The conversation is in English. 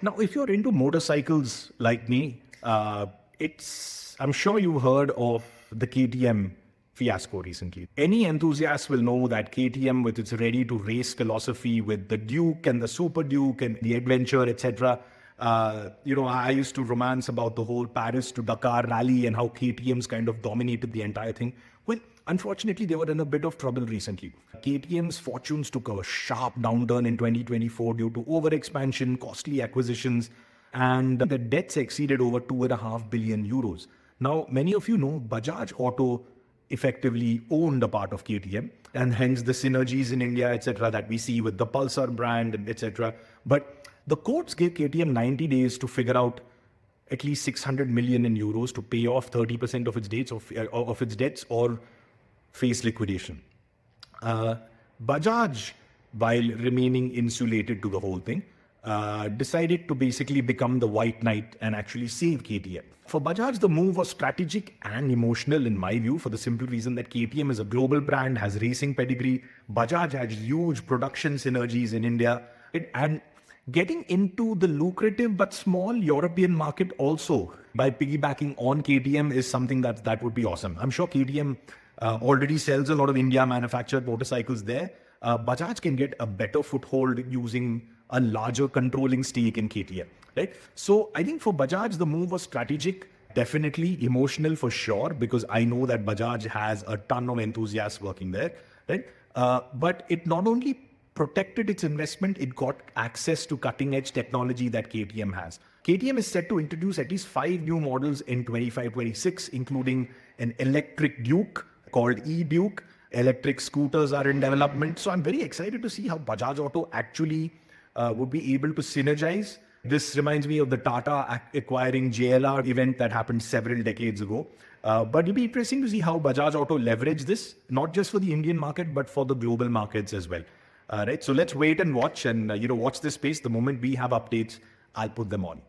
Now, if you're into motorcycles like me, I'm sure you've heard of the KTM fiasco recently. Any enthusiast will know that KTM, with its ready to race philosophy, with the Duke and the Super Duke and the Adventure, etc. I used to romance about the whole Paris to Dakar rally and how KTM's kind of dominated the entire thing. Well, unfortunately, they were in a bit of trouble recently. KTM's fortunes took a sharp downturn in 2024 due to overexpansion, costly acquisitions, and the debts exceeded over 2.5 billion euros. Now, many of you know Bajaj Auto effectively owned a part of KTM, and hence the synergies in India, etc., that we see with the Pulsar brand, etc. But the courts gave KTM 90 days to figure out at least 600 million in euros to pay off 30% of its debts or face liquidation. Bajaj, while remaining insulated to the whole thing, decided to basically become the white knight and actually save KTM. For Bajaj, the move was strategic and emotional in my view, for the simple reason that KTM is a global brand, has racing pedigree. Bajaj has huge production synergies in India, and getting into the lucrative but small European market also by piggybacking on KTM is something that would be awesome. I'm sure KTM already sells a lot of India manufactured motorcycles there. Bajaj can get a better foothold using a larger controlling stake in KTM, right? So I think for Bajaj, the move was strategic, definitely emotional for sure, because I know that Bajaj has a ton of enthusiasts working there, right? But it not only protected its investment, it got access to cutting edge technology that KTM has. KTM is set to introduce at least 5 new models in 25-26, including an electric Duke called E-Duke. Electric scooters are in development. So I'm very excited to see how Bajaj Auto actually would be able to synergize. This reminds me of the Tata acquiring JLR event that happened several decades ago. But it'll be interesting to see how Bajaj Auto leverage this, not just for the Indian market, but for the global markets as well. Right. So let's wait and watch and, watch this space. The moment we have updates, I'll put them on.